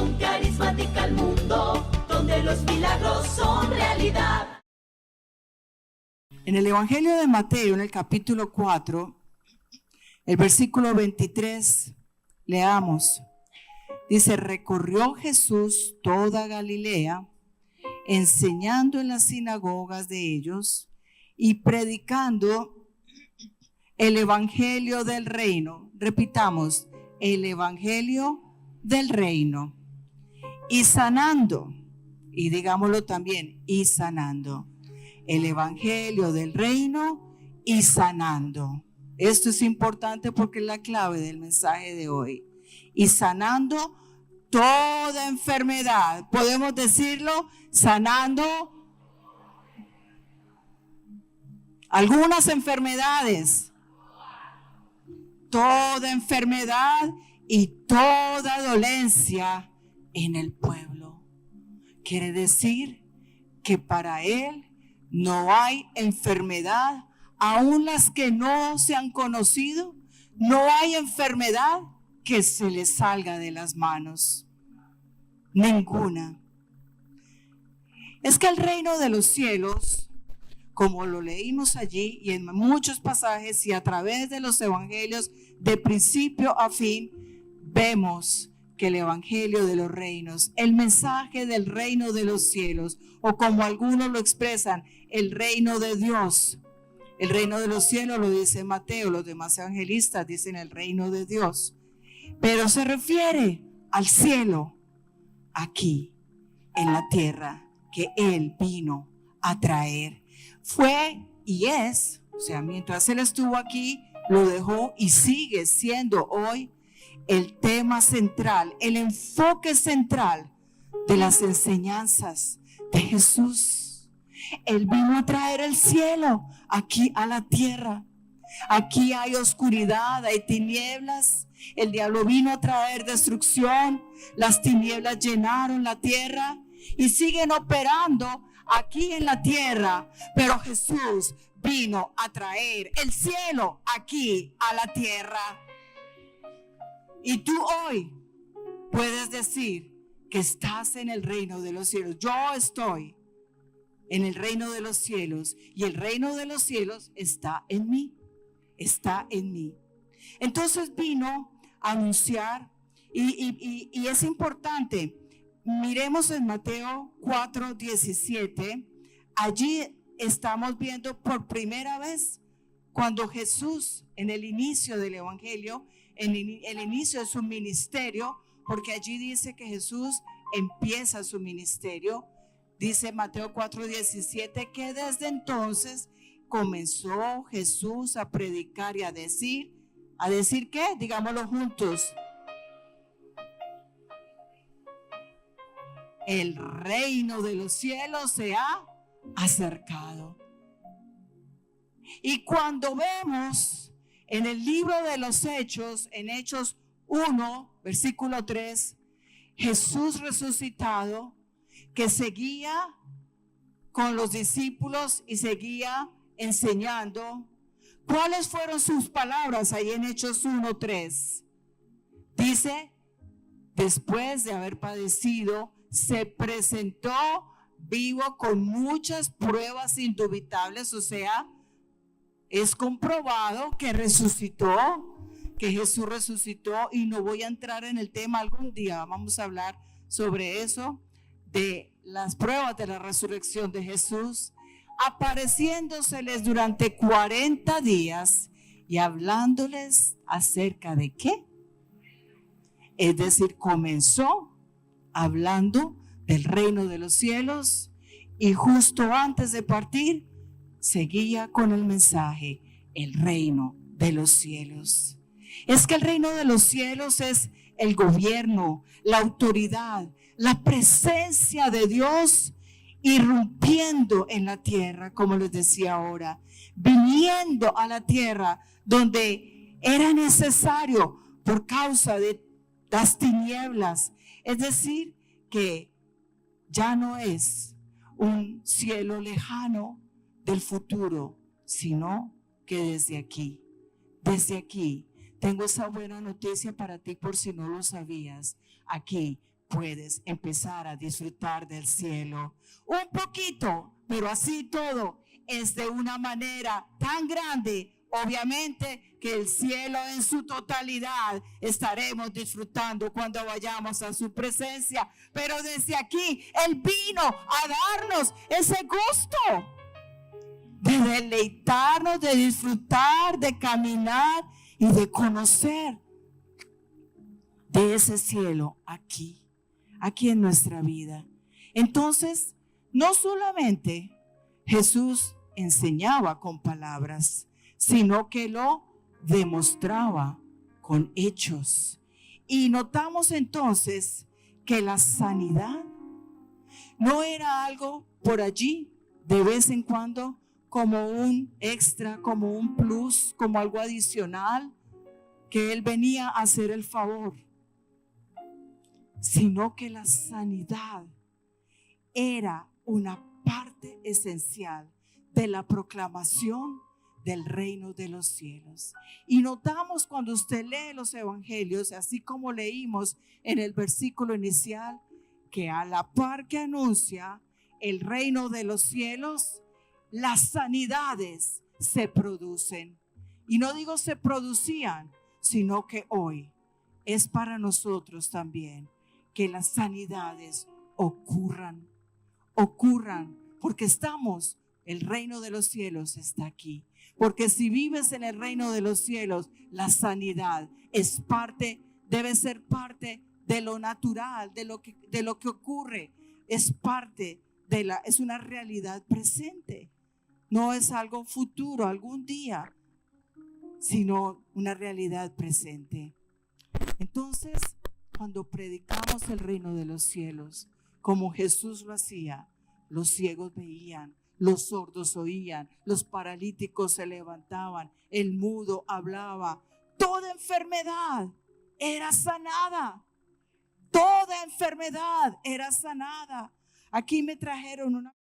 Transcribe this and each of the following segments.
Misión carismática al mundo, donde los milagros son realidad. En el Evangelio de Mateo, en el capítulo 4, el versículo 23, leamos. Dice: recorrió Jesús toda Galilea, enseñando en las sinagogas de ellos y predicando el evangelio del reino. Repitamos, el evangelio del reino. Y sanando, y digámoslo también, y sanando. El evangelio del reino y sanando. Esto es importante porque es la clave del mensaje de hoy. Y sanando toda enfermedad. Podemos decirlo, sanando algunas enfermedades. Toda enfermedad y toda dolencia en el pueblo. Quiere decir que para Él no hay enfermedad, aun las que no se han conocido, no hay enfermedad que se le salga de las manos. Ninguna. Es que el reino de los cielos, como lo leímos allí y en muchos pasajes y a través de los evangelios de principio a fin, vemos que el evangelio de los reinos, el mensaje del reino de los cielos, o como algunos lo expresan, el reino de Dios. El reino de los cielos lo dice Mateo, los demás evangelistas dicen el reino de Dios. Pero se refiere al cielo, aquí, en la tierra, que Él vino a traer. Fue y es, o sea, mientras Él estuvo aquí, lo dejó y sigue siendo hoy el tema central, el enfoque central de las enseñanzas de Jesús. Él vino a traer el cielo aquí a la tierra. Aquí hay oscuridad, hay tinieblas. El diablo vino a traer destrucción. Las tinieblas llenaron la tierra y siguen operando aquí en la tierra. Pero Jesús vino a traer el cielo aquí a la tierra. Y tú hoy puedes decir que estás en el reino de los cielos. Yo estoy en el reino de los cielos y el reino de los cielos está en mí. Está en mí. Entonces vino a anunciar y es importante. Miremos en Mateo 4:17. Allí estamos viendo por primera vez cuando Jesús, en el inicio del evangelio, en el inicio de su ministerio, porque allí dice que Jesús empieza su ministerio. Dice Mateo 4:17 que desde entonces comenzó Jesús a predicar y a decir ¿qué? Digámoslo juntos. El reino de los cielos se ha acercado. Y cuando vemos en el libro de los Hechos, en Hechos 1, versículo 3, Jesús resucitado, que seguía con los discípulos y seguía enseñando. ¿Cuáles fueron sus palabras ahí en Hechos 1:3? Dice, después de haber padecido, se presentó vivo con muchas pruebas indubitables, o sea, es comprobado que resucitó, que Jesús resucitó, y no voy a entrar en el tema, algún día vamos a hablar sobre eso, de las pruebas de la resurrección de Jesús, apareciéndoseles durante 40 días y hablándoles acerca de ¿qué? Es decir, comenzó hablando del reino de los cielos y justo antes de partir seguía con el mensaje, el reino de los cielos. Es que el reino de los cielos es el gobierno, la autoridad, la presencia de Dios irrumpiendo en la tierra, como les decía ahora, viniendo a la tierra donde era necesario por causa de las tinieblas. Es decir, que ya no es un cielo lejano del futuro, sino que desde aquí, tengo esa buena noticia para ti por si no lo sabías. Aquí puedes empezar a disfrutar del cielo. Un poquito, pero así todo es de una manera tan grande. Obviamente que el cielo en su totalidad estaremos disfrutando cuando vayamos a su presencia. Pero desde aquí Él vino a darnos ese gusto de deleitarnos, de disfrutar, de caminar y de conocer de ese cielo aquí en nuestra vida. Entonces, no solamente Jesús enseñaba con palabras, sino que lo demostraba con hechos. Y notamos entonces que la sanidad no era algo por allí, de vez en cuando, como un extra, como un plus, como algo adicional, que Él venía a hacer el favor, sino que la sanidad era una parte esencial de la proclamación del reino de los cielos. Y notamos cuando usted lee los evangelios, así como leímos en el versículo inicial, que a la par que anuncia el reino de los cielos, las sanidades se producen. Y no digo se producían, sino que hoy es para nosotros también que las sanidades ocurran, porque el reino de los cielos está aquí. Porque si vives en el reino de los cielos, la sanidad debe ser parte de lo natural, de lo que ocurre. Es una realidad presente. No es algo futuro, algún día, sino una realidad presente. Entonces, cuando predicamos el reino de los cielos, como Jesús lo hacía, los ciegos veían, los sordos oían, los paralíticos se levantaban, el mudo hablaba. Toda enfermedad era sanada. Toda enfermedad era sanada. Aquí me trajeron una...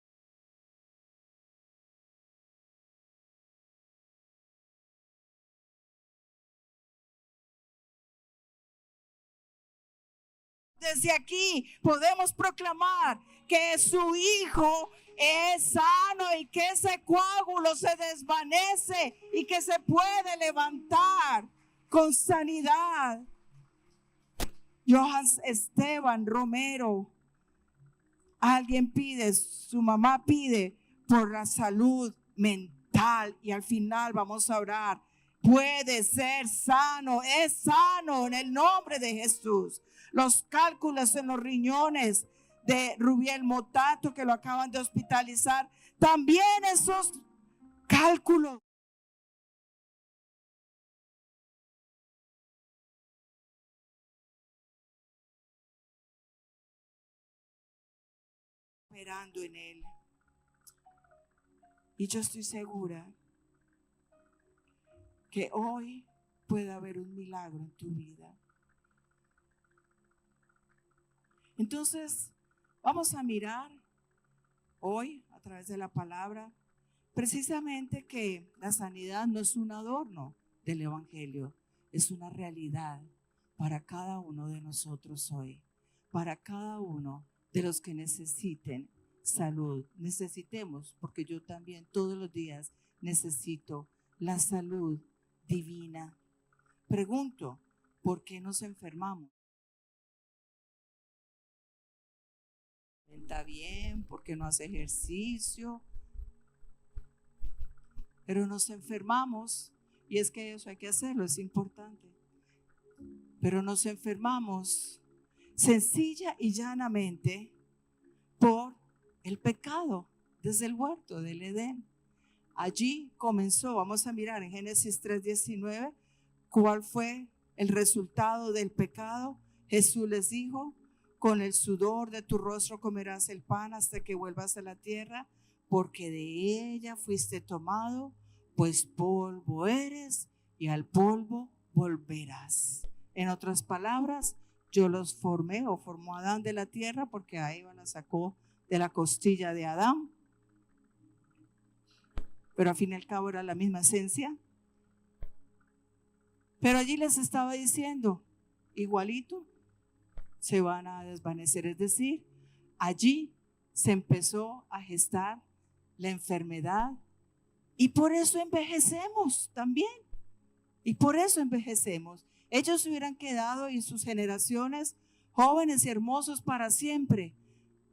Desde aquí podemos proclamar que su hijo es sano y que ese coágulo se desvanece y que se puede levantar con sanidad. Johan Esteban Romero, su mamá pide por la salud mental y al final vamos a orar. Puede ser sano, es sano en el nombre de Jesús. Los cálculos en los riñones de Rubiel Motato, que lo acaban de hospitalizar, también esos cálculos operando en él. Y yo estoy segura que hoy puede haber un milagro en tu vida. Entonces, vamos a mirar hoy a través de la palabra precisamente que la sanidad no es un adorno del evangelio, es una realidad para cada uno de nosotros hoy, para cada uno de los que necesiten salud. Necesitemos, porque yo también todos los días necesito la salud divina. Pregunto, ¿por qué nos enfermamos? Está bien, porque no hace ejercicio, pero nos enfermamos, y es que eso hay que hacerlo, es importante. Pero nos enfermamos sencilla y llanamente por el pecado desde el huerto del Edén. Allí comenzó, vamos a mirar en Génesis 3:19, cuál fue el resultado del pecado. Jesús les dijo: con el sudor de tu rostro comerás el pan hasta que vuelvas a la tierra, porque de ella fuiste tomado, pues polvo eres y al polvo volverás. En otras palabras, yo los formé o formó a Adán de la tierra, porque a Eva la sacó de la costilla de Adán. Pero al fin y al cabo era la misma esencia. Pero allí les estaba diciendo, igualito, se van a desvanecer. Es decir, allí se empezó a gestar la enfermedad y por eso envejecemos también. Y por eso envejecemos. Ellos se hubieran quedado y sus generaciones jóvenes y hermosos para siempre,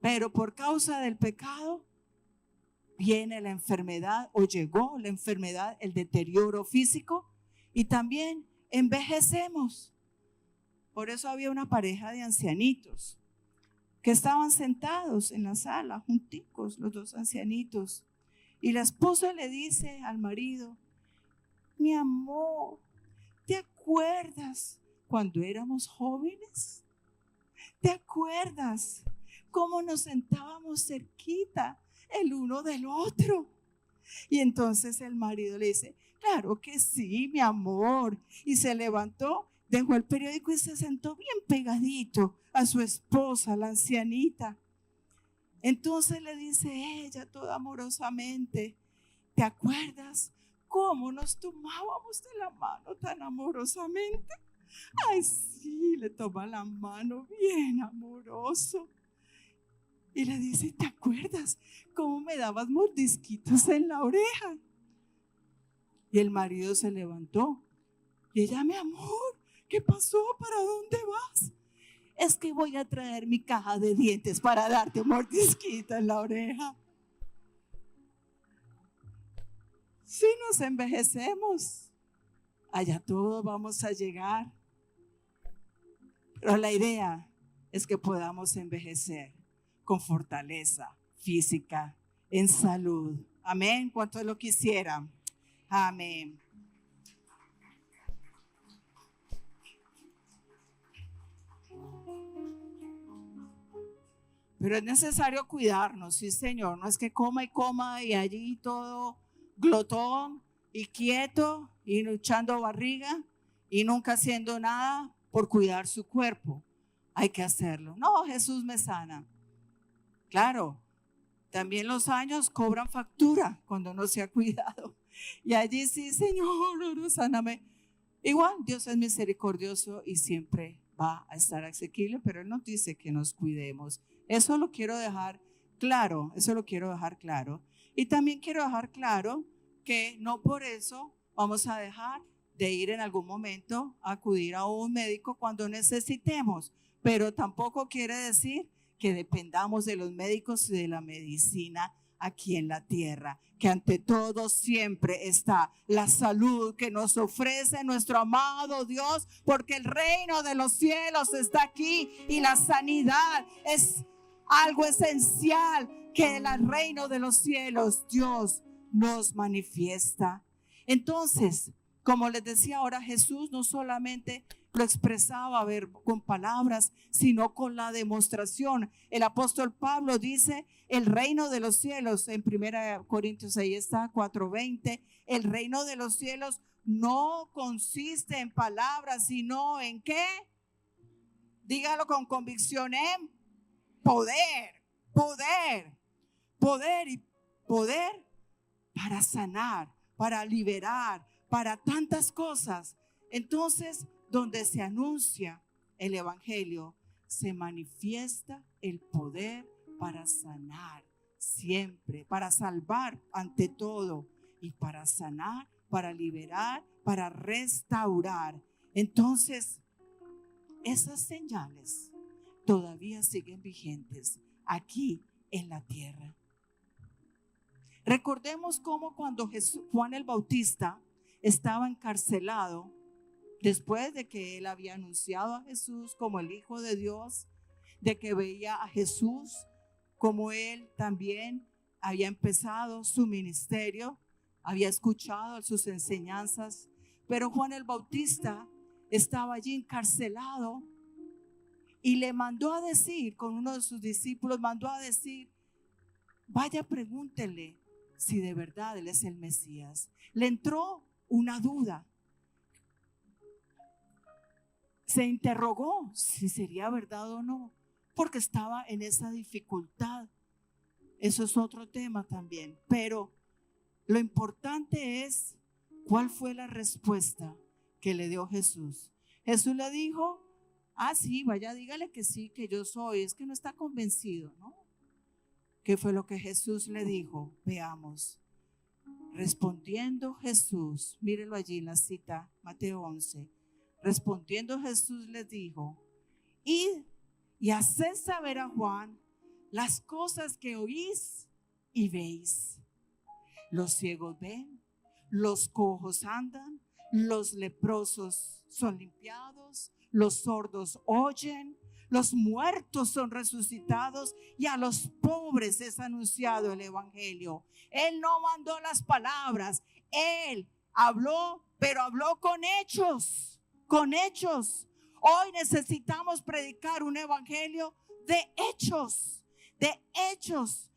pero por causa del pecado viene la enfermedad o llegó la enfermedad, el deterioro físico y también envejecemos. Por eso había una pareja de ancianitos que estaban sentados en la sala, junticos, los dos ancianitos. Y la esposa le dice al marido: mi amor, ¿te acuerdas cuando éramos jóvenes? ¿Te acuerdas cómo nos sentábamos cerquita el uno del otro? Y entonces el marido le dice: claro que sí, mi amor. Y se levantó, dejó el periódico y se sentó bien pegadito a su esposa, la ancianita. Entonces le dice ella toda amorosamente: ¿te acuerdas cómo nos tomábamos de la mano tan amorosamente? Ay, sí, le toma la mano bien amoroso. Y le dice: ¿te acuerdas cómo me dabas mordisquitos en la oreja? Y el marido se levantó. Y ella: mi amor, ¿qué pasó? ¿Para dónde vas? Es que voy a traer mi caja de dientes para darte un mordisquito en la oreja. Si nos envejecemos, allá todos vamos a llegar. Pero la idea es que podamos envejecer con fortaleza física, en salud. Amén. ¿Cuántos lo quisieran? Amén. Pero es necesario cuidarnos, sí, Señor. No es que coma y allí todo glotón y quieto y echando barriga y nunca haciendo nada por cuidar su cuerpo. Hay que hacerlo. No, Jesús me sana. Claro, también los años cobran factura cuando no se ha cuidado. Y allí sí, Señor, sáname. Igual, Dios es misericordioso y siempre va a estar asequible, pero Él nos dice que nos cuidemos. Eso lo quiero dejar claro, eso lo quiero dejar claro. Y también quiero dejar claro que no por eso vamos a dejar de ir en algún momento a acudir a un médico cuando necesitemos, pero tampoco quiere decir que dependamos de los médicos y de la medicina aquí en la tierra, que ante todo siempre está la salud que nos ofrece nuestro amado Dios, porque el reino de los cielos está aquí y la sanidad es algo esencial que el reino de los cielos Dios nos manifiesta. Entonces, como les decía ahora, Jesús no solamente lo expresaba con palabras, sino con la demostración. El apóstol Pablo dice: el reino de los cielos, en 1 Corintios, ahí está, 4:20, el reino de los cielos no consiste en palabras, sino en ¿qué? Dígalo con convicción: en poder, y poder para sanar, para liberar, para tantas cosas. Entonces, donde se anuncia el evangelio, se manifiesta el poder para sanar siempre, para salvar ante todo, y para sanar, para liberar, para restaurar. Entonces, esas señales todavía siguen vigentes aquí en la tierra. Recordemos cómo cuando Juan el Bautista estaba encarcelado, después de que él había anunciado a Jesús como el Hijo de Dios, de que veía a Jesús como él también había empezado su ministerio, había escuchado sus enseñanzas, pero Juan el Bautista estaba allí encarcelado y le mandó a decir, con uno de sus discípulos, mandó a decir: vaya, pregúntele si de verdad él es el Mesías. Le entró una duda. Se interrogó si sería verdad o no, porque estaba en esa dificultad. Eso es otro tema también. Pero lo importante es cuál fue la respuesta que le dio Jesús. Jesús le dijo: Ah, sí, vaya, dígale que sí, que yo soy. Es que no está convencido, ¿no? ¿Qué fue lo que Jesús le dijo? Veamos. Respondiendo Jesús, mírelo allí en la cita, Mateo 11. Respondiendo Jesús les dijo: id y haced saber a Juan las cosas que oís y veis. Los ciegos ven, los cojos andan, los leprosos son limpiados, los sordos oyen, los muertos son resucitados y a los pobres es anunciado el evangelio. Él no mandó las palabras, él habló, pero habló con hechos, con hechos. Hoy necesitamos predicar un evangelio de hechos,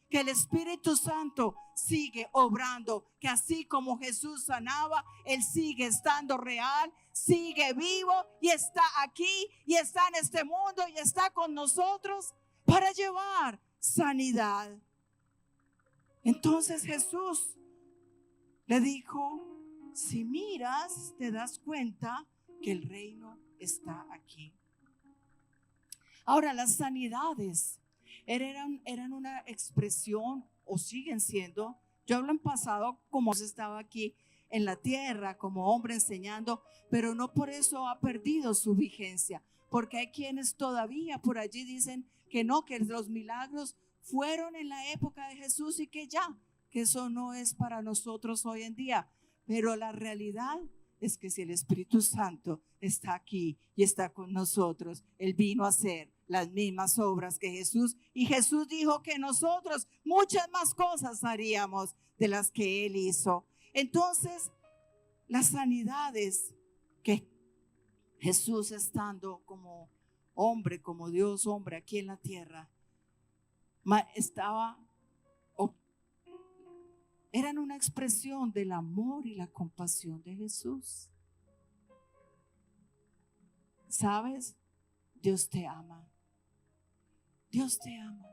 que el Espíritu Santo sigue obrando, que así como Jesús sanaba, Él sigue estando real, sigue vivo y está aquí y está en este mundo y está con nosotros para llevar sanidad. Entonces Jesús le dijo: si miras, te das cuenta que el reino está aquí. Ahora, las sanidades eran una expresión, o siguen siendo. Yo hablo en pasado, como se estaba aquí en la tierra como hombre enseñando, pero no por eso ha perdido su vigencia, porque hay quienes todavía por allí dicen que no, que los milagros fueron en la época de Jesús y que ya, que eso no es para nosotros hoy en día. Pero la realidad es que si el Espíritu Santo está aquí y está con nosotros, Él vino a hacer las mismas obras que Jesús, y Jesús dijo que nosotros muchas más cosas haríamos de las que Él hizo. Entonces, las sanidades que Jesús, estando como hombre, como Dios hombre aquí en la tierra, eran una expresión del amor y la compasión de Jesús. ¿Sabes? Dios te ama. Dios te ama.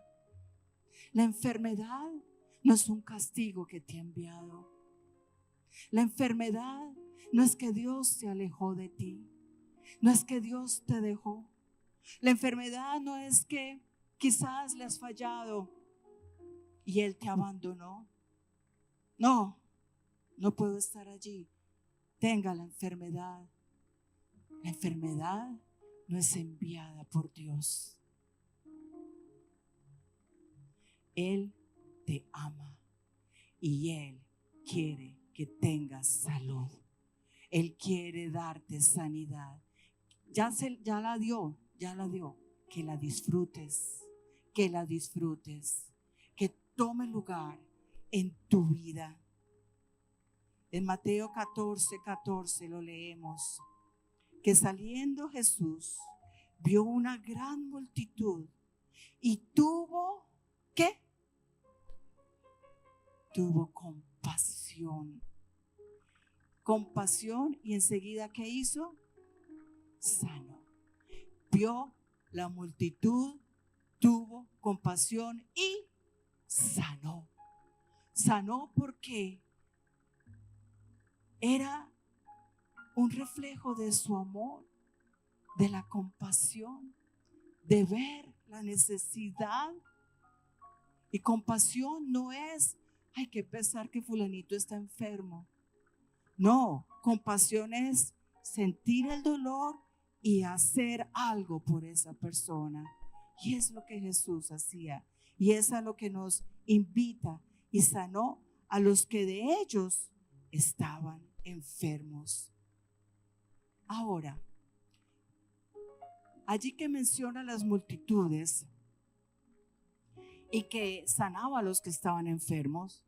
La enfermedad no es un castigo que te ha enviado. La enfermedad no es que Dios se alejó de ti. No es que Dios te dejó. La enfermedad no es que quizás le has fallado y Él te abandonó. No, no puedo estar allí. Tenga la enfermedad. La enfermedad no es enviada por Dios. Él te ama y Él quiere que tengas salud. Él quiere darte sanidad. Ya la dio. Que la disfrutes, que tome lugar en tu vida. En Mateo 14:14 lo leemos, que saliendo Jesús vio una gran multitud y tuvo, ¿qué? Tuvo compasión. Compasión, y enseguida, ¿qué hizo? Sanó. Vio la multitud, tuvo compasión y sanó. Sanó porque era un reflejo de su amor, de la compasión, de ver la necesidad. Y compasión no es: ay, qué pesar que fulanito está enfermo. No, compasión es sentir el dolor y hacer algo por esa persona. Y es lo que Jesús hacía. Y es a lo que nos invita. Y sanó a los que de ellos estaban enfermos. Ahora, allí que menciona las multitudes y que sanaba a los que estaban enfermos,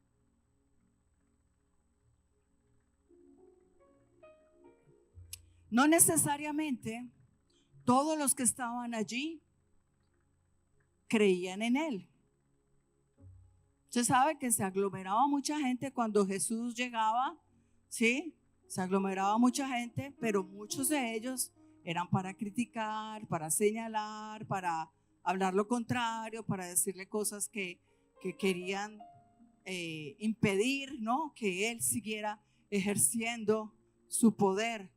no necesariamente todos los que estaban allí creían en Él. Usted sabe que se aglomeraba mucha gente cuando Jesús llegaba, ¿sí? Se aglomeraba mucha gente, pero muchos de ellos eran para criticar, para señalar, para hablar lo contrario, para decirle cosas que querían impedir, ¿no? Que Él siguiera ejerciendo su poder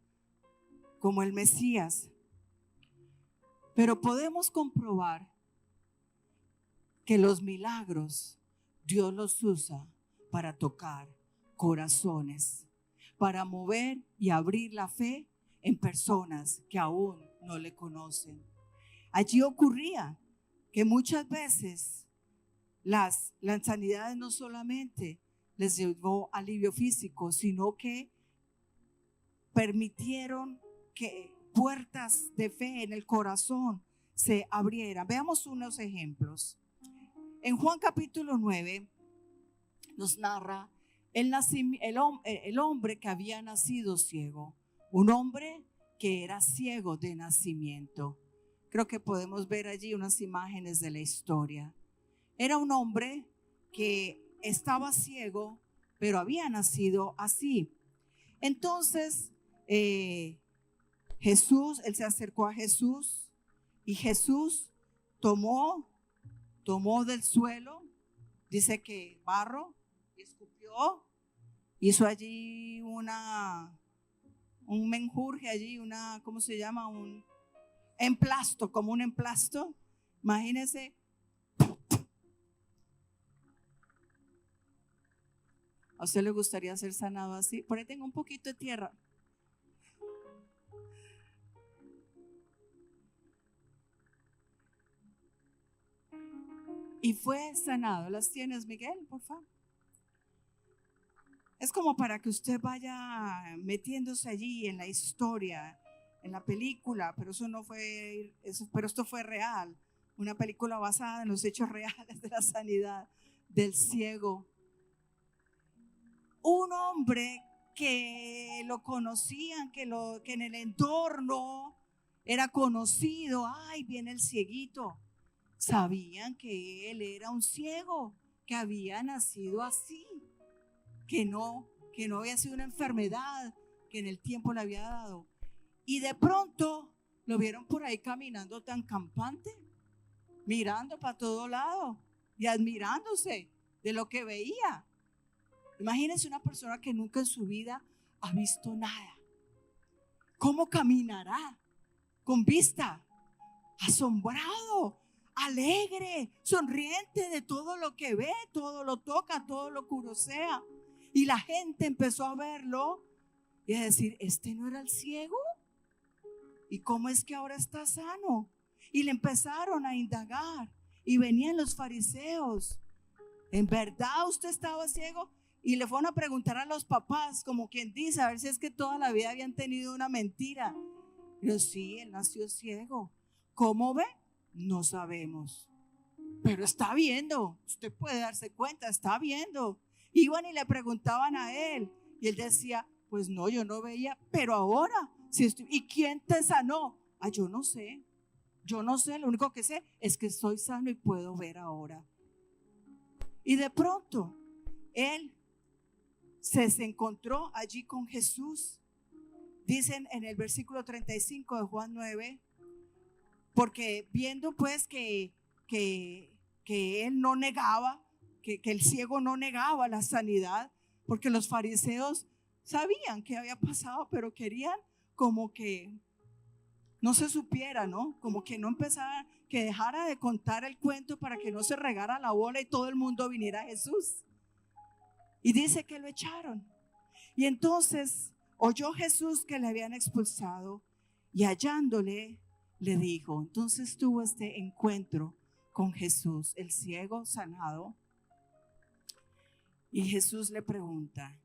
como el Mesías. Pero podemos comprobar que los milagros Dios los usa para tocar corazones, para mover y abrir la fe en personas que aún no le conocen. Allí ocurría que muchas veces las sanidades no solamente les llevó alivio físico, sino que permitieron que puertas de fe en el corazón se abrieran. Veamos unos ejemplos. En Juan capítulo 9 nos narra el hombre que había nacido ciego, un hombre que era ciego de nacimiento. Creo que podemos ver allí unas imágenes de la historia. Era un hombre que estaba ciego, pero había nacido así. Entonces, él se acercó a Jesús y Jesús tomó del suelo, dice que barro, y escupió, hizo allí un menjurje allí, ¿cómo se llama? Un emplasto, como un emplasto. Imagínense. ¿A usted le gustaría ser sanado así? Por ahí tengo un poquito de tierra. Y fue sanado. ¿Las tienes, Miguel, por favor? Es como para que usted vaya metiéndose allí en la historia, en la película, pero pero esto fue real. Una película basada en los hechos reales de la sanidad del ciego. Un hombre que lo conocían, que en el entorno era conocido. Ay, viene el cieguito. Sabían que él era un ciego, que había nacido así, que no había sido una enfermedad que en el tiempo le había dado. Y de pronto lo vieron por ahí caminando tan campante, mirando para todo lado y admirándose de lo que veía. Imagínense una persona que nunca en su vida ha visto nada. ¿Cómo caminará? Con vista, asombrado, alegre, sonriente de todo lo que ve, todo lo toca, todo lo curosea. Y la gente empezó a verlo y a decir, ¿este no era el ciego? ¿Y cómo es que ahora está sano? Y le empezaron a indagar y venían los fariseos. ¿En verdad usted estaba ciego? Y le fueron a preguntar a los papás, como quien dice, a ver si es que toda la vida habían tenido una mentira. Pero sí, él nació ciego. ¿Cómo ve? No sabemos. Pero está viendo. Usted puede darse cuenta, está viendo. Iban y le preguntaban a él. Y él decía, pues no, yo no veía. Pero ahora, ¿y quién te sanó? Yo no sé. Yo no sé, lo único que sé es que estoy sano y puedo ver ahora. Y de pronto, él se encontró allí con Jesús. Dicen en el versículo 35 de Juan 9, porque viendo pues que él no negaba, que el ciego no negaba la sanidad, porque los fariseos sabían qué había pasado, pero querían como que no se supiera, ¿no? Como que no empezara, que dejara de contar el cuento para que no se regara la bola y todo el mundo viniera a Jesús. Y dice que lo echaron. Y entonces oyó Jesús que le habían expulsado y hallándole le dijo. Entonces tuvo este encuentro con Jesús, el ciego sanado. Y Jesús le pregunta,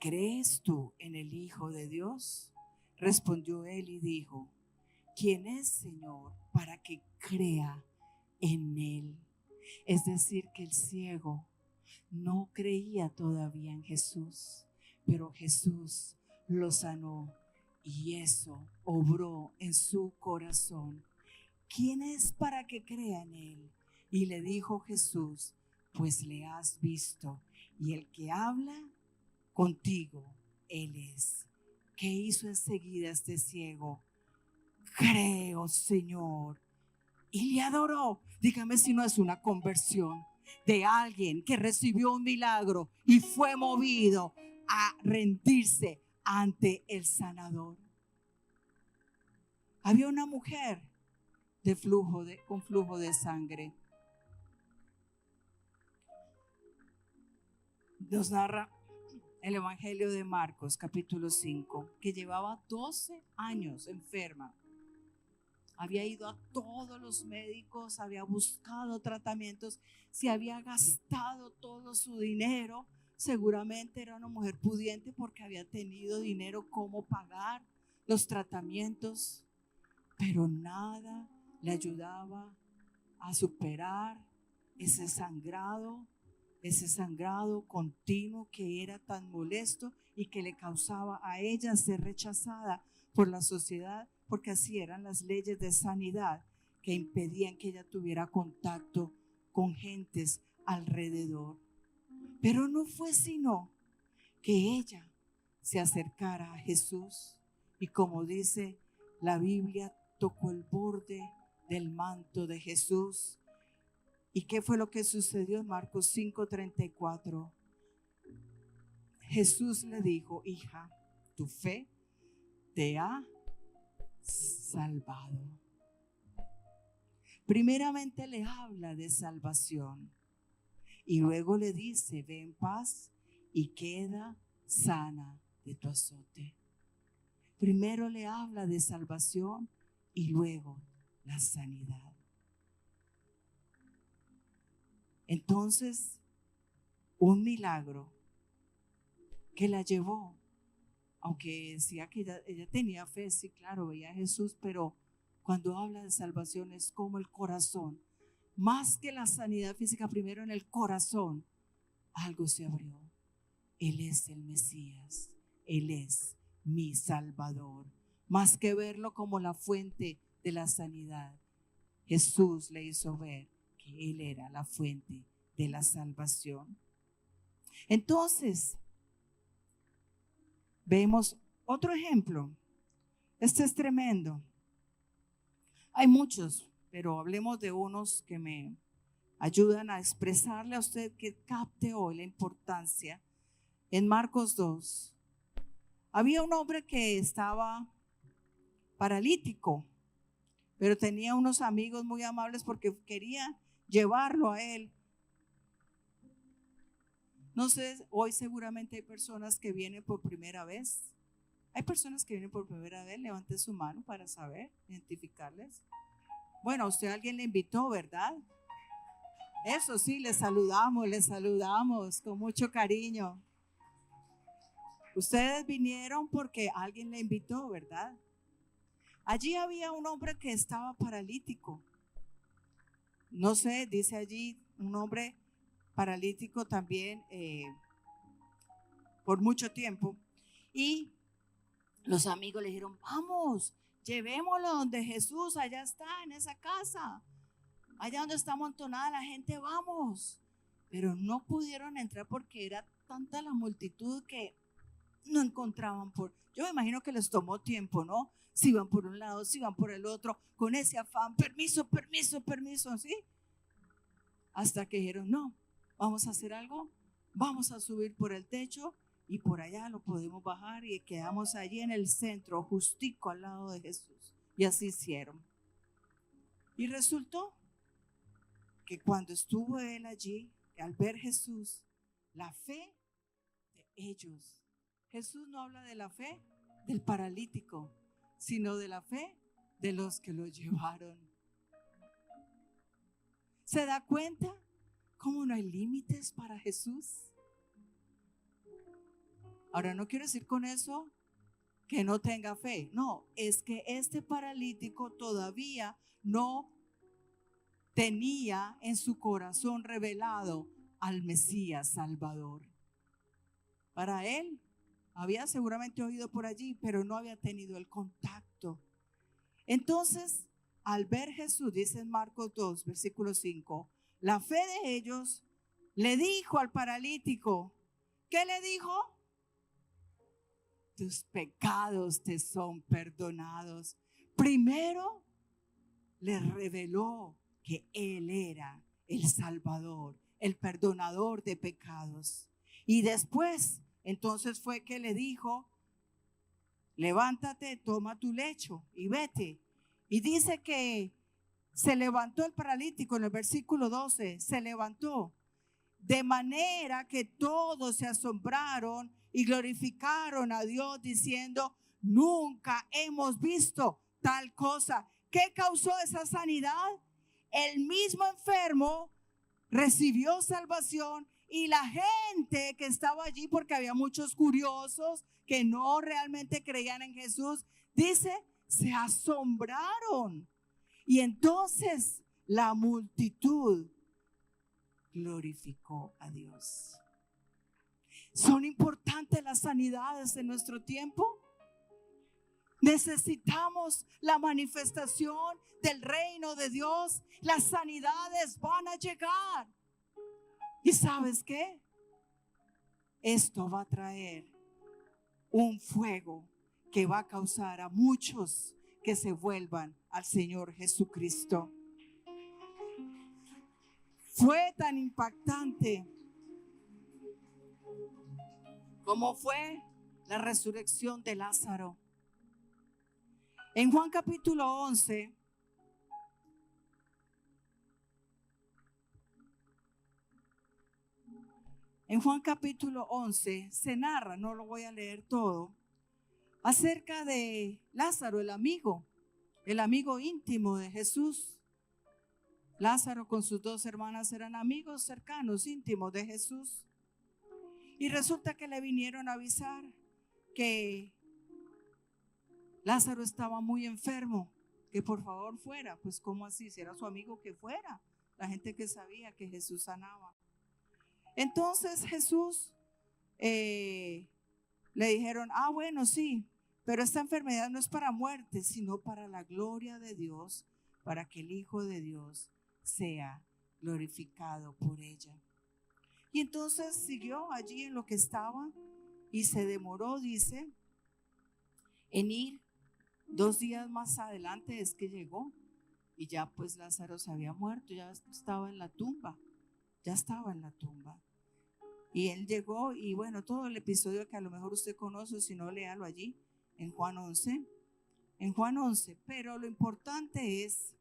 ¿crees tú en el Hijo de Dios? Respondió él y dijo, ¿quién es, Señor, para que crea en él? Es decir, que el ciego no creía todavía en Jesús, pero Jesús lo sanó y eso obró en su corazón. ¿Quién es para que crea en él? Y le dijo Jesús, pues le has visto y el que habla contigo, él es. ¿Qué hizo enseguida este ciego? Creo, Señor. Y le adoró. Dígame si no es una conversión de alguien que recibió un milagro y fue movido a rendirse ante el sanador. Había una mujer con flujo de sangre. Nos narra el Evangelio de Marcos, capítulo 5, que llevaba 12 años enferma. Había ido a todos los médicos, había buscado tratamientos, se había gastado todo su dinero. Seguramente era una mujer pudiente porque había tenido dinero como pagar los tratamientos, pero nada le ayudaba a superar ese sangrado continuo que era tan molesto y que le causaba a ella ser rechazada por la sociedad, porque así eran las leyes de sanidad que impedían que ella tuviera contacto con gentes alrededor. Pero no fue sino que ella se acercara a Jesús y, como dice la Biblia, tocó el borde del manto de Jesús. ¿Y qué fue lo que sucedió en Marcos 5:34? Jesús le dijo: hija, tu fe te ha salvado. Primeramente le habla de salvación y luego le dice: ve en paz y queda sana de tu azote. Primero le habla de salvación y luego la sanidad. Entonces, un milagro que la llevó, aunque decía que ella tenía fe, sí, claro, veía a Jesús, pero cuando habla de salvación es como el corazón, más que la sanidad física, primero en el corazón, algo se abrió. Él es el Mesías, Él es mi Salvador. Más que verlo como la fuente de la sanidad, Jesús le hizo ver que Él era la fuente de la salvación. Entonces, vemos otro ejemplo. Este es tremendo. Hay muchos, pero hablemos de unos que me ayudan a expresarle a usted que capte hoy la importancia. En Marcos 2, había un hombre que estaba paralítico, pero tenía unos amigos muy amables porque quería llevarlo a él. No sé, hoy seguramente hay personas que vienen por primera vez. Hay personas que vienen por primera vez. Levante su mano para saber, identificarles. Bueno, a usted alguien le invitó, ¿verdad? Eso sí, les saludamos con mucho cariño. Ustedes vinieron porque alguien le invitó, ¿verdad? Allí había un hombre que estaba paralítico. No sé, dice allí un hombre paralítico también por mucho tiempo. Y los amigos le dijeron: vamos, llevémoslo donde Jesús, allá está, en esa casa, allá donde está amontonada la gente, vamos. Pero no pudieron entrar porque era tanta la multitud que no encontraban yo me imagino que les tomó tiempo, ¿no? Si iban por un lado, si iban por el otro, con ese afán, permiso, ¿sí? Hasta que dijeron: no, vamos a hacer algo, vamos a subir por el techo y por allá lo podemos bajar, y quedamos allí en el centro, justico al lado de Jesús. Y así hicieron. Y resultó que cuando estuvo él allí, al ver Jesús, la fe de ellos. Jesús no habla de la fe del paralítico, sino de la fe de los que lo llevaron. ¿Se da cuenta cómo no hay límites para Jesús? Ahora, no quiero decir con eso que no tenga fe. No, es que este paralítico todavía no tenía en su corazón revelado al Mesías Salvador. Para él, había seguramente oído por allí, pero no había tenido el contacto. Entonces, al ver Jesús, dice en Marcos 2, versículo 5, la fe de ellos le dijo al paralítico, ¿qué le dijo? Tus pecados te son perdonados. Primero le reveló que Él era el Salvador, el perdonador de pecados. Y después, entonces fue que le dijo: levántate, toma tu lecho y vete. Y dice que se levantó el paralítico en el versículo 12, se levantó. De manera que todos se asombraron y glorificaron a Dios diciendo, nunca hemos visto tal cosa. ¿Qué causó esa sanidad? El mismo enfermo recibió salvación y la gente que estaba allí, porque había muchos curiosos que no realmente creían en Jesús, dice, se asombraron. Y entonces la multitud glorificó a Dios. ¿Son importantes las sanidades en nuestro tiempo? Necesitamos la manifestación del reino de Dios. Las sanidades van a llegar. ¿Y sabes qué? Esto va a traer un fuego que va a causar a muchos que se vuelvan al Señor Jesucristo. Fue tan impactante como fue la resurrección de Lázaro. En Juan capítulo 11, se narra, no lo voy a leer todo, acerca de Lázaro, el amigo íntimo de Jesús. Lázaro con sus dos hermanas eran amigos cercanos, íntimos de Jesús. Y resulta que le vinieron a avisar que Lázaro estaba muy enfermo, que por favor fuera. Pues ¿cómo así? Si era su amigo, que fuera. La gente que sabía que Jesús sanaba. Entonces Jesús le dijeron, bueno, sí, pero esta enfermedad no es para muerte, sino para la gloria de Dios, para que el Hijo de Dios sea glorificado por ella. Y entonces siguió allí en lo que estaba y se demoró, dice, en ir. 2 días más adelante es que llegó y ya pues Lázaro se había muerto, ya estaba en la tumba. Y él llegó y bueno, todo el episodio que a lo mejor usted conoce, si no, léalo allí en Juan 11. Pero lo importante es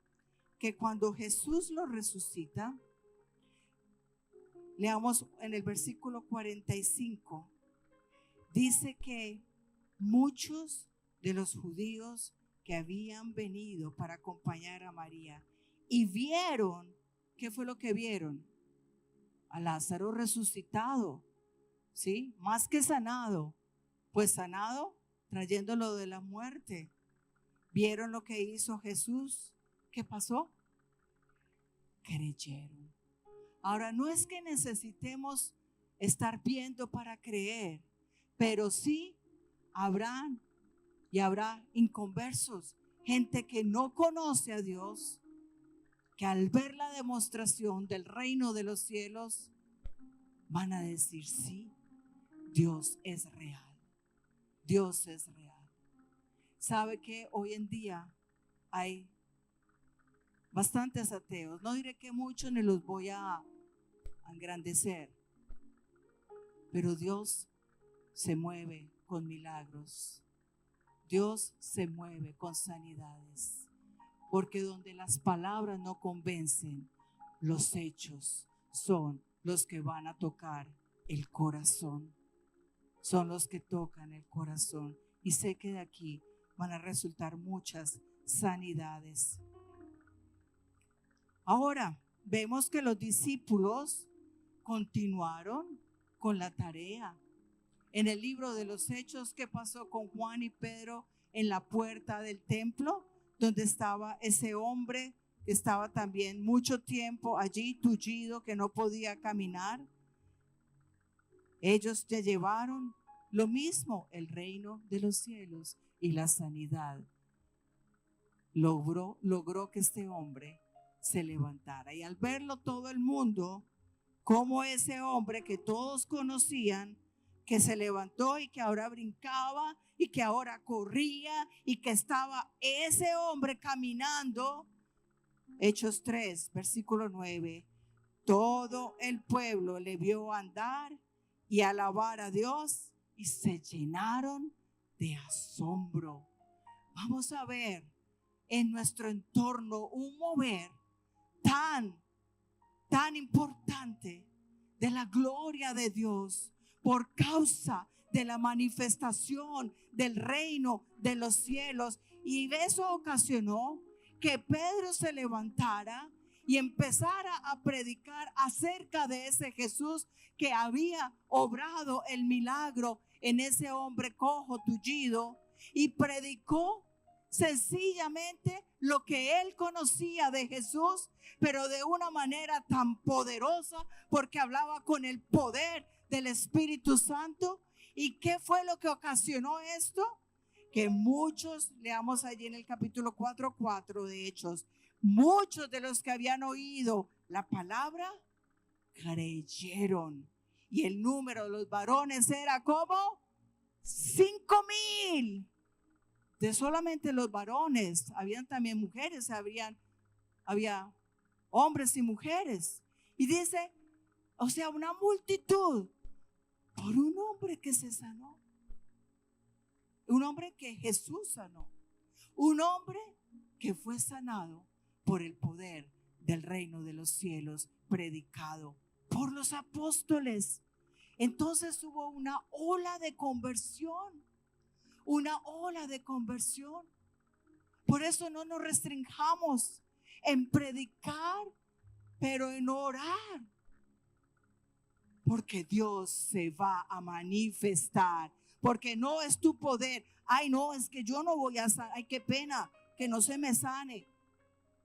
que cuando Jesús lo resucita, leamos en el versículo 45, dice que muchos de los judíos que habían venido para acompañar a María y vieron, ¿qué fue lo que vieron? A Lázaro resucitado, ¿sí? Más que sanado, pues sanado trayéndolo de la muerte. Vieron lo que hizo Jesús. ¿Qué pasó? Creyeron. Ahora, no es que necesitemos estar viendo para creer, pero sí habrá inconversos, gente que no conoce a Dios, que al ver la demostración del reino de los cielos van a decir, sí, Dios es real. Dios es real. ¿Sabe que hoy en día hay bastantes ateos? No diré que muchos, ni los voy a engrandecer, pero Dios se mueve con milagros. Dios se mueve con sanidades, porque donde las palabras no convencen, los hechos son los que van a tocar el corazón. Son los que tocan el corazón. Y sé que de aquí van a resultar muchas sanidades. Ahora vemos que los discípulos continuaron con la tarea. En el libro de los Hechos, ¿qué pasó con Juan y Pedro en la puerta del templo? Donde estaba ese hombre que estaba también mucho tiempo allí tullido, que no podía caminar. Ellos ya llevaron lo mismo, el reino de los cielos y la sanidad. Logró que este hombre se levantara. Y al verlo todo el mundo, como ese hombre que todos conocían, que se levantó y que ahora brincaba y que ahora corría y que estaba ese hombre caminando. Hechos 3, versículo 9. Todo el pueblo le vio andar y alabar a Dios y se llenaron de asombro. Vamos a ver en nuestro entorno un mover tan importante de la gloria de Dios por causa de la manifestación del reino de los cielos. Y eso ocasionó que Pedro se levantara y empezara a predicar acerca de ese Jesús que había obrado el milagro en ese hombre cojo, tullido, y predicó sencillamente lo que él conocía de Jesús, pero de una manera tan poderosa, porque hablaba con el poder del Espíritu Santo. ¿Y qué fue lo que ocasionó esto? Que muchos, leamos allí en el capítulo 4:4 de Hechos, muchos de los que habían oído la palabra creyeron. Y el número de los varones era como 5,000. De solamente los varones, habían también mujeres, había hombres y mujeres. Y dice, o sea, una multitud por un hombre que se sanó. Un hombre que Jesús sanó. Un hombre que fue sanado por el poder del reino de los cielos, predicado por los apóstoles. Entonces hubo una ola de conversión. Una ola de conversión. Por eso no nos restringamos en predicar, pero en orar. Porque Dios se va a manifestar. Porque no es tu poder. Ay, no, es que yo no voy a sanar. Ay, qué pena que no se me sane.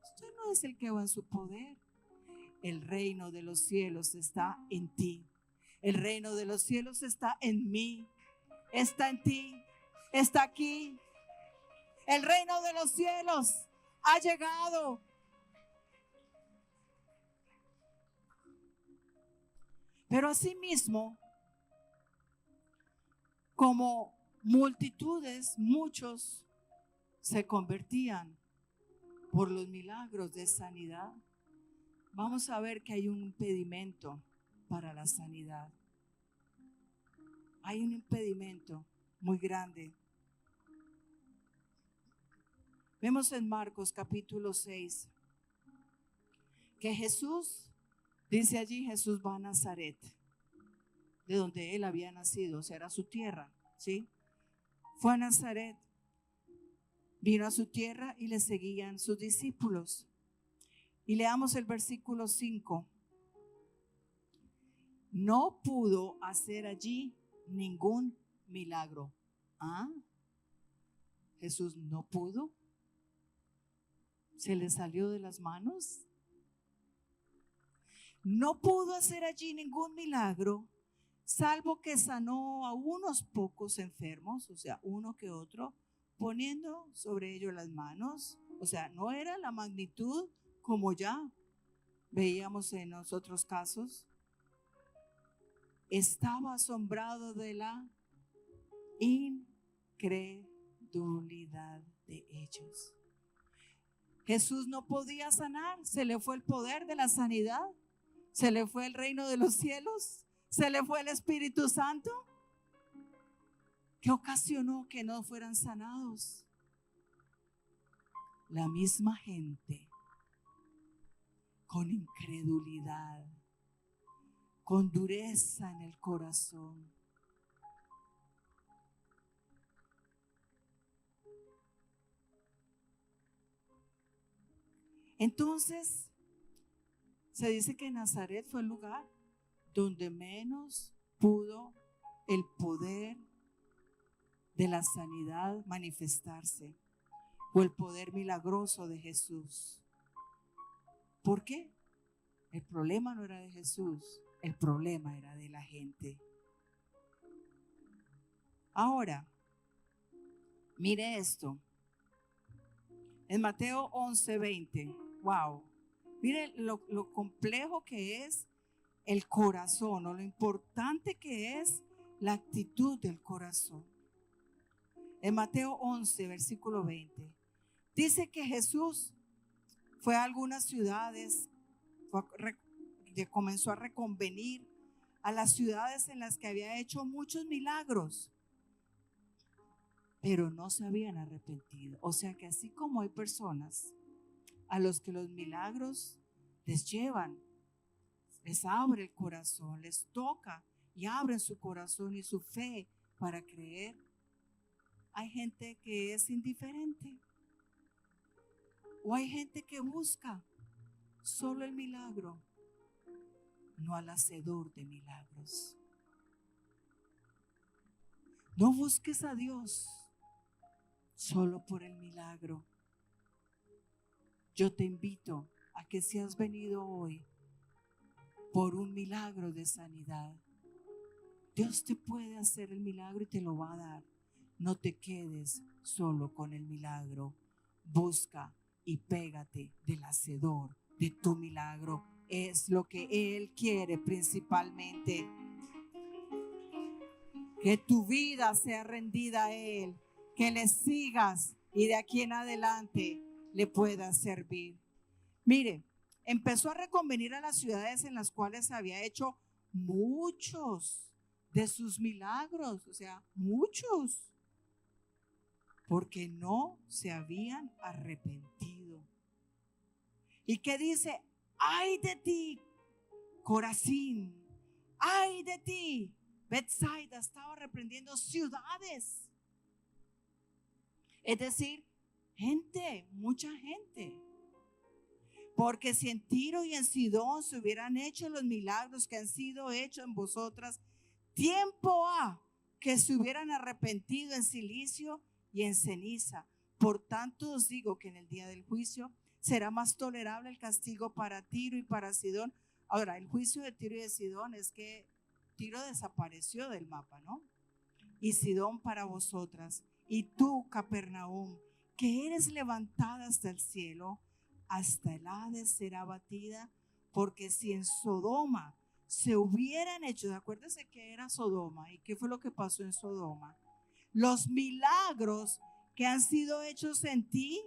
Usted no es el que va en su poder. El reino de los cielos está en ti. El reino de los cielos está en mí. Está en ti. Está aquí. El reino de los cielos ha llegado. Pero asimismo, como multitudes, muchos se convertían por los milagros de sanidad. Vamos a ver que hay un impedimento para la sanidad. Hay un impedimento muy grande. Vemos en Marcos capítulo 6 que Jesús, dice allí, Jesús va a Nazaret, de donde él había nacido, o sea, era su tierra, ¿sí? Fue a Nazaret, vino a su tierra y le seguían sus discípulos. Y leamos el versículo 5. No pudo hacer allí ningún milagro. ¿Ah? Jesús no pudo. ¿Se le salió de las manos? No pudo hacer allí ningún milagro, salvo que sanó a unos pocos enfermos, o sea, uno que otro, poniendo sobre ellos las manos. O sea, no era la magnitud como ya veíamos en los otros casos. Estaba asombrado de la incredulidad de ellos. Jesús no podía sanar, se le fue el poder de la sanidad, se le fue el reino de los cielos, se le fue el Espíritu Santo. ¿Qué ocasionó que no fueran sanados? La misma gente con incredulidad, con dureza en el corazón. Entonces, se dice que Nazaret fue el lugar donde menos pudo el poder de la sanidad manifestarse, o el poder milagroso de Jesús. ¿Por qué? El problema no era de Jesús, el problema era de la gente. Ahora, mire esto. En Mateo 11:20, wow, mire lo complejo que es el corazón, o lo importante que es la actitud del corazón. En Mateo 11, versículo 20, dice que Jesús fue a algunas ciudades, comenzó a reconvenir a las ciudades en las que había hecho muchos milagros. pero no se habían arrepentido. O sea que así como hay personas a los que los milagros les llevan, les abre el corazón, les toca y abren su corazón y su fe para creer, hay gente que es indiferente o hay gente que busca solo el milagro, no al hacedor de milagros. No busques a Dios solo por el milagro. Yo te invito a que si has venido hoy por un milagro de sanidad, Dios te puede hacer el milagro y te lo va a dar. No te quedes solo con el milagro. Busca y pégate del hacedor de tu milagro. Es lo que Él quiere principalmente. Que tu vida sea rendida a Él. Que le sigas y de aquí en adelante le puedas servir. Mire, empezó a reconvenir a las ciudades en las cuales había hecho muchos de sus milagros, o sea, muchos, porque no se habían arrepentido. ¿Y qué dice? ¡Ay de ti, Corazín! ¡Ay de ti! Betsaida estaba reprendiendo ciudades. Es decir, gente, mucha gente. Porque si en Tiro y en Sidón se hubieran hecho los milagros que han sido hechos en vosotras, tiempo ha que se hubieran arrepentido en silicio y en ceniza. Por tanto os digo que en el día del juicio será más tolerable el castigo para Tiro y para Sidón. Ahora, el juicio de Tiro y de Sidón es que Tiro desapareció del mapa, ¿no? Y Sidón para vosotras. Y tú, Capernaum, que eres levantada hasta el cielo, hasta el Hades será abatida, porque si en Sodoma se hubieran hecho, acuérdense que era Sodoma y qué fue lo que pasó en Sodoma, los milagros que han sido hechos en ti,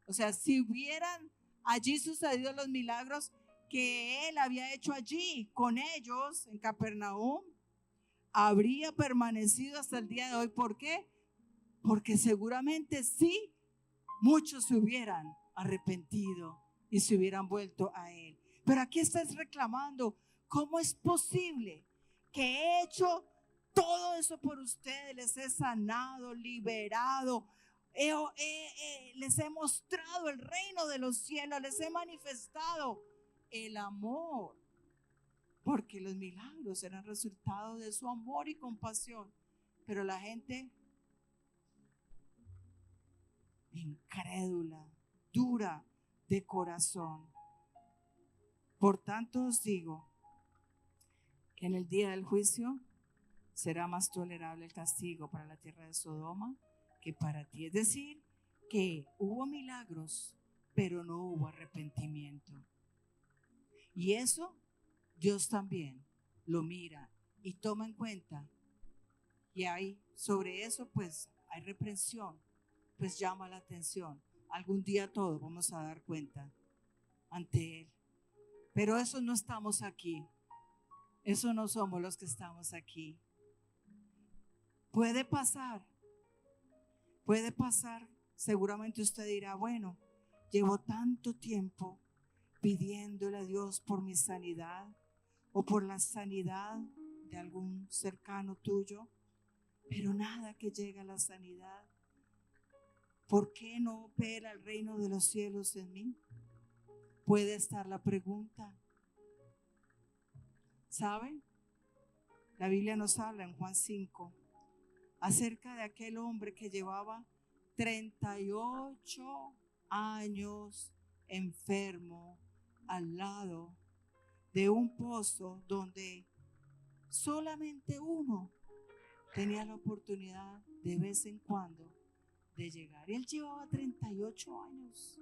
o sea, si hubieran allí sucedido los milagros que Él había hecho allí con ellos en Capernaum, habría permanecido hasta el día de hoy. ¿Por qué? Porque seguramente sí, muchos se hubieran arrepentido y se hubieran vuelto a Él. Pero aquí estás reclamando, ¿cómo es posible que he hecho todo eso por ustedes? Les he sanado, liberado, les he mostrado el reino de los cielos, les he manifestado el amor, porque los milagros eran resultado de su amor y compasión. Pero la gente incrédula, dura de corazón. Por tanto os digo que en el día del juicio será más tolerable el castigo para la tierra de Sodoma que para ti. Es decir, que hubo milagros, pero no hubo arrepentimiento. Y eso Dios también lo mira y toma en cuenta. Y hay sobre eso pues hay reprensión, pues llama la atención. Algún día todos vamos a dar cuenta ante Él. Pero eso no estamos aquí. Eso no somos los que estamos aquí. Puede pasar. Seguramente usted dirá, bueno, llevo tanto tiempo pidiéndole a Dios por mi sanidad o por la sanidad de algún cercano tuyo, pero nada que llegue a la sanidad. ¿Por qué no opera el reino de los cielos en mí? Puede estar la pregunta. ¿Saben? La Biblia nos habla en Juan 5 acerca de aquel hombre que llevaba 38 años enfermo al lado de un pozo donde solamente uno tenía la oportunidad de vez en cuando de llegar. Él llevaba 38 años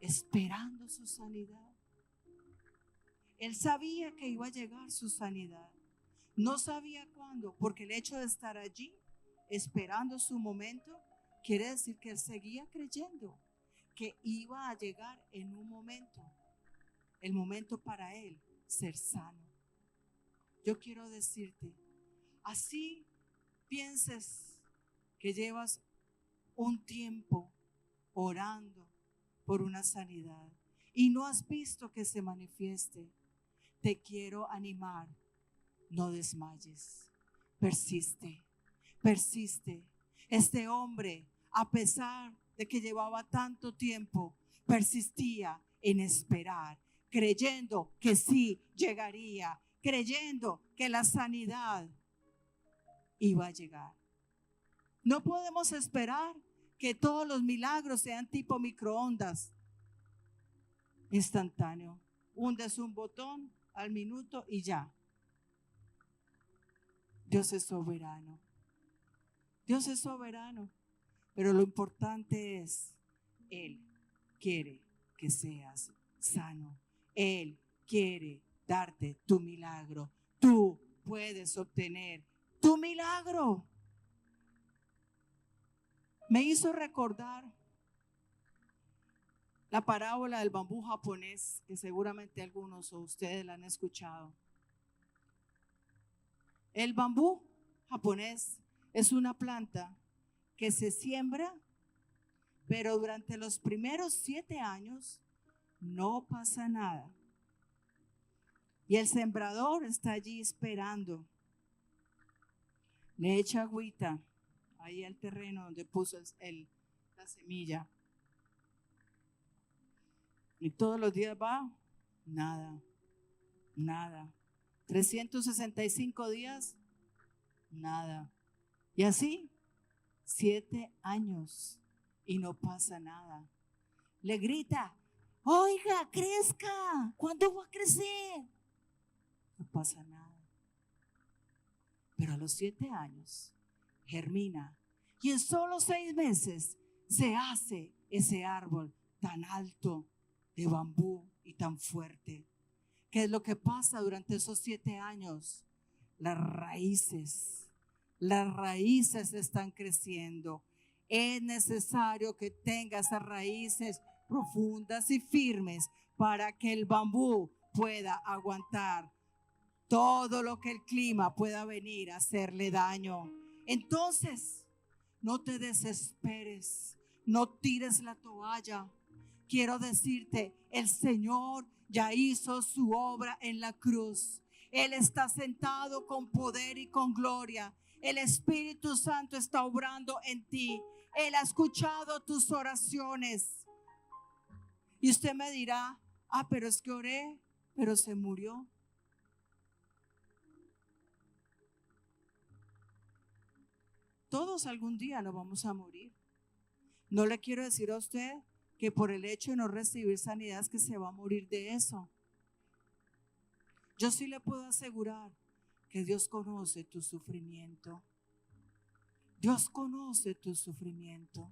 esperando su sanidad. Él sabía que iba a llegar su sanidad. No sabía cuándo, porque el hecho de estar allí esperando su momento quiere decir que él seguía creyendo que iba a llegar en un momento, el momento para él ser sano. Yo quiero decirte, así pienses que llevas un tiempo orando por una sanidad y no has visto que se manifieste, te quiero animar, no desmayes, persiste, persiste. Este hombre, a pesar de que llevaba tanto tiempo, persistía en esperar, creyendo que sí llegaría, creyendo que la sanidad iba a llegar. No podemos esperar que todos los milagros sean tipo microondas, instantáneo. Hundes un botón al minuto y ya. Dios es soberano. Dios es soberano. Pero lo importante es, Él quiere que seas sano. Él quiere darte tu milagro. Tú puedes obtener tu milagro. Me hizo recordar la parábola del bambú japonés, que seguramente algunos o ustedes la han escuchado. El bambú japonés es una planta que se siembra, pero durante los primeros 7 años no pasa nada. Y el sembrador está allí esperando. Le echa agüita ahí al terreno donde puso la semilla. Y todos los días va, nada, nada. 365 días, nada. Y así, 7 años y no pasa nada. Le grita, oiga, crezca, ¿cuándo va a crecer? No pasa nada. Pero a los 7 años germina y en solo 6 meses se hace ese árbol tan alto de bambú y tan fuerte. ¿Qué es lo que pasa durante esos 7 años? Las raíces están creciendo. Es necesario que tenga esas raíces profundas y firmes para que el bambú pueda aguantar todo lo que el clima pueda venir a hacerle daño. Entonces, no te desesperes, no tires la toalla. Quiero decirte, el Señor ya hizo su obra en la cruz. Él está sentado con poder y con gloria. El Espíritu Santo está obrando en ti. Él ha escuchado tus oraciones. Y usted me dirá, pero es que oré, pero se murió. Todos algún día lo vamos a morir. No le quiero decir a usted que por el hecho de no recibir sanidad es que se va a morir de eso. Yo sí le puedo asegurar que Dios conoce tu sufrimiento. Dios conoce tu sufrimiento.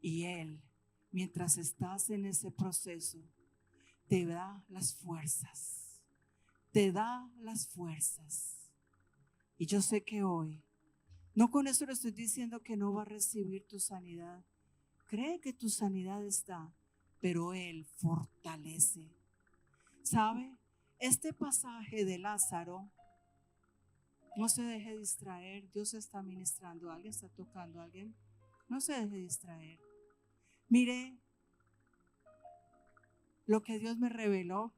Y Él, mientras estás en ese proceso, te da las fuerzas. Te da las fuerzas. Y yo sé que hoy, no con eso le estoy diciendo que no va a recibir tu sanidad. Cree que tu sanidad está, pero Él fortalece. ¿Sabe? Este pasaje de Lázaro, no se deje distraer. Dios está ministrando a alguien, está tocando a alguien. No se deje distraer. Mire lo que Dios me reveló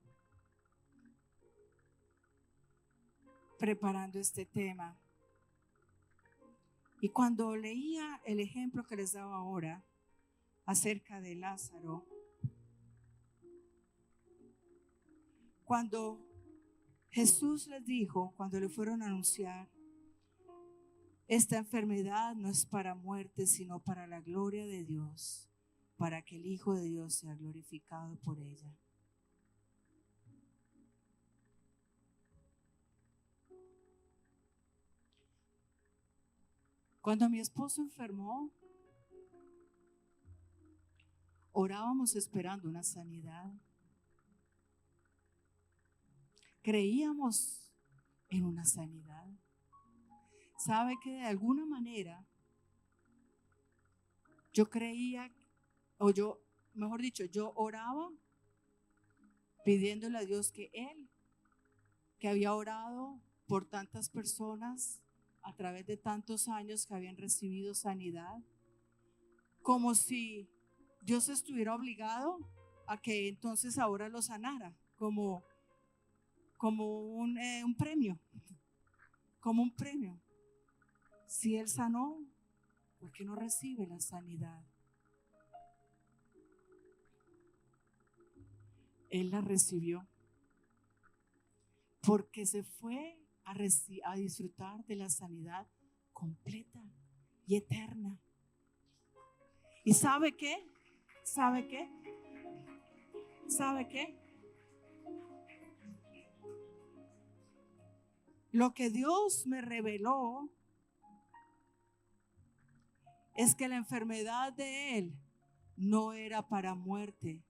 preparando este tema. Y cuando leía el ejemplo que les daba ahora acerca de Lázaro, cuando Jesús les dijo, cuando le fueron a anunciar, esta enfermedad no es para muerte, sino para la gloria de Dios, para que el Hijo de Dios sea glorificado por ella. Cuando mi esposo enfermó, orábamos esperando una sanidad. Creíamos en una sanidad. ¿Sabe que de alguna manera yo creía, yo oraba pidiéndole a Dios que Él, que había orado por tantas personas a través de tantos años que habían recibido sanidad, como si Dios estuviera obligado a que entonces ahora lo sanara, como un premio, como un premio. Si Él sanó, ¿por qué no recibe la sanidad? Él la recibió porque se fue a disfrutar de la sanidad completa y eterna. ¿Y sabe qué? ¿Sabe qué? ¿Sabe qué? Lo que Dios me reveló es que la enfermedad de Él no era para muerte.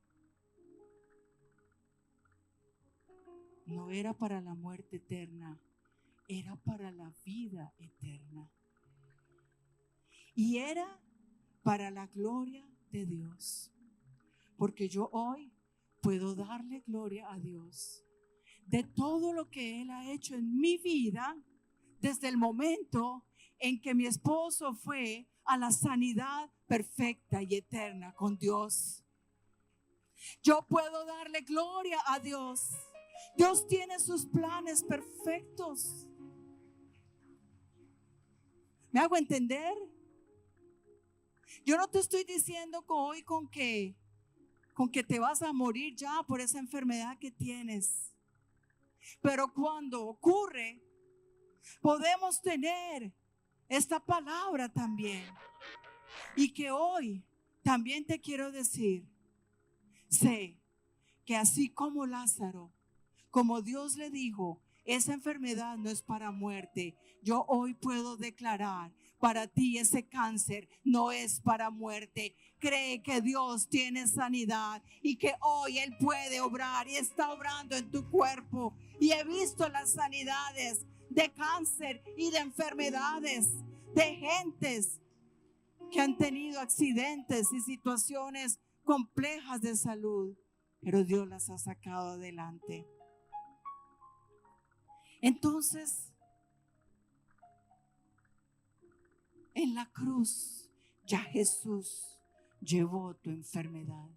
No era para la muerte eterna, era para la vida eterna. Y era para la gloria de Dios. Porque yo hoy puedo darle gloria a Dios de todo lo que Él ha hecho en mi vida desde el momento en que mi esposo fue a la sanidad perfecta y eterna con Dios. Yo puedo darle gloria a Dios. Dios tiene sus planes perfectos. ¿Me hago entender? Yo no te estoy diciendo hoy con que te vas a morir ya por esa enfermedad que tienes. Pero cuando ocurre, podemos tener esta palabra también. Y que hoy también te quiero decir, sé que así como Lázaro, como Dios le dijo, esa enfermedad no es para muerte. Yo hoy puedo declarar, para ti ese cáncer no es para muerte. Cree que Dios tiene sanidad y que hoy Él puede obrar y está obrando en tu cuerpo. Y he visto las sanidades de cáncer y de enfermedades, de gentes que han tenido accidentes y situaciones complejas de salud, pero Dios las ha sacado adelante. Entonces, en la cruz ya Jesús llevó tu enfermedad.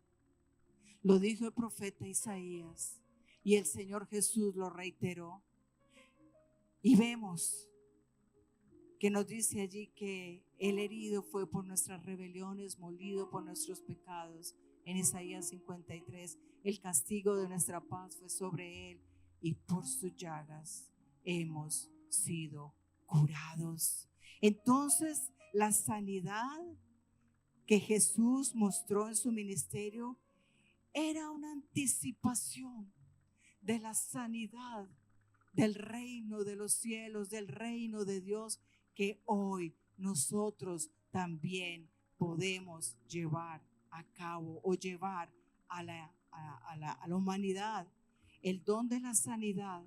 Lo dijo el profeta Isaías y el Señor Jesús lo reiteró. Y vemos que nos dice allí que el herido fue por nuestras rebeliones, molido por nuestros pecados. En Isaías 53, el castigo de nuestra paz fue sobre Él y por sus llagas hemos sido curados. Entonces, la sanidad que Jesús mostró en su ministerio era una anticipación de la sanidad del reino de los cielos, del reino de Dios, que hoy nosotros también podemos llevar a cabo o llevar a la humanidad. El don de la sanidad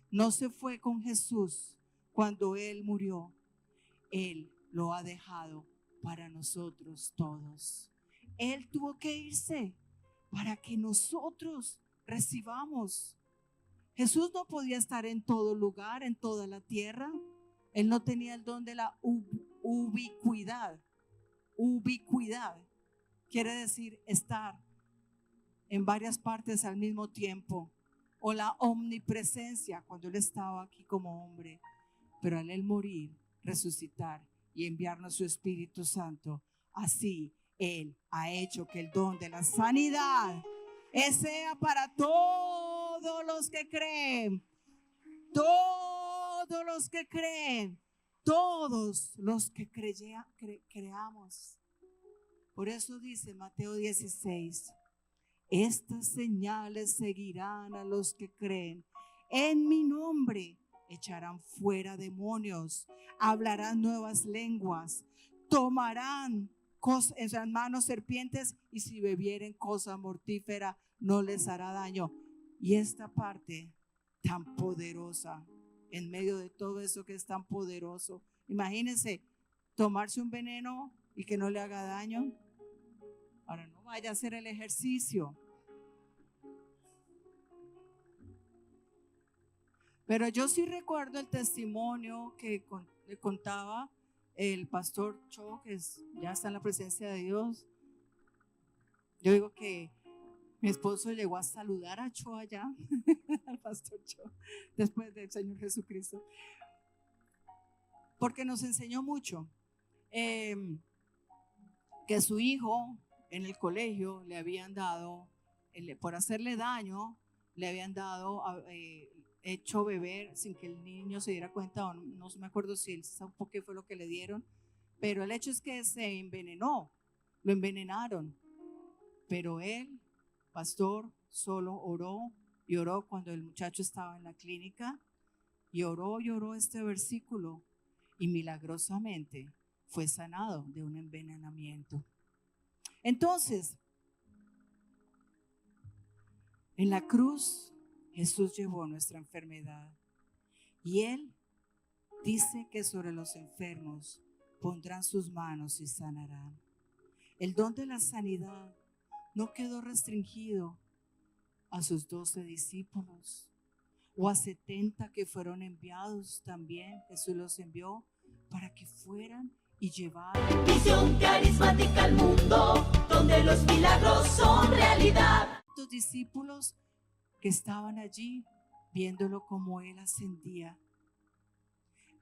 no se fue con Jesús cuando Él murió. Él lo ha dejado para nosotros todos. Él tuvo que irse para que nosotros recibamos. Jesús no podía estar en todo lugar, en toda la tierra. Él no tenía el don de la ubicuidad. Ubicuidad quiere decir estar en varias partes al mismo tiempo, o la omnipresencia cuando Él estaba aquí como hombre. Pero al Él morir, resucitar y enviarnos su Espíritu Santo, así Él ha hecho que el don de la sanidad sea para todos los que creen. Todos los que creen, todos los que creamos. Por eso dice Mateo 16, estas señales seguirán a los que creen. En mi nombre echarán fuera demonios, hablarán nuevas lenguas, tomarán en sus manos serpientes, y si bebieren cosa mortífera no les hará daño. Y esta parte tan poderosa, en medio de todo eso que es tan poderoso, imagínense tomarse un veneno y que no le haga daño. Ahora no vaya a hacer el ejercicio. Pero yo sí recuerdo el testimonio que le contaba el pastor Cho, que ya está en la presencia de Dios. Yo digo que mi esposo llegó a saludar a Cho allá, al pastor Cho, después del Señor Jesucristo, porque nos enseñó mucho. Que su hijo en el colegio le habían dado, por hacerle daño, le habían dado, hecho beber sin que el niño se diera cuenta, o no me acuerdo si él supo qué fue lo que le dieron, pero el hecho es que se envenenó, lo envenenaron, pero él, pastor, solo oró y oró cuando el muchacho estaba en la clínica, y oró este versículo, y milagrosamente fue sanado de un envenenamiento. Entonces, en la cruz Jesús llevó nuestra enfermedad, y Él dice que sobre los enfermos pondrán sus manos y sanarán. El don de la sanidad no quedó restringido a sus 12 discípulos o a 70 que fueron enviados. También Jesús los envió para que fueran y llevaran Visión carismática al mundo, donde los milagros son realidad. Los discípulos que estaban allí viéndolo como Él ascendía.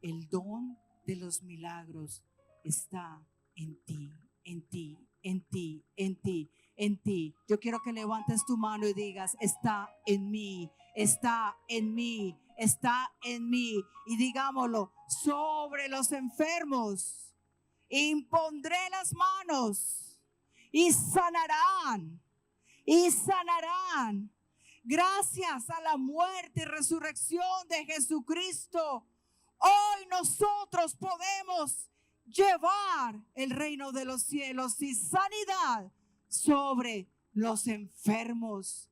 El don de los milagros está en ti, en ti, en ti, en ti, en ti. Yo quiero que levantes tu mano y digas: está en mí, está en mí, está en mí. Y digámoslo: sobre los enfermos impondré las manos y sanarán, y sanarán. Gracias a la muerte y resurrección de Jesucristo, hoy nosotros podemos llevar el reino de los cielos y sanidad sobre los enfermos.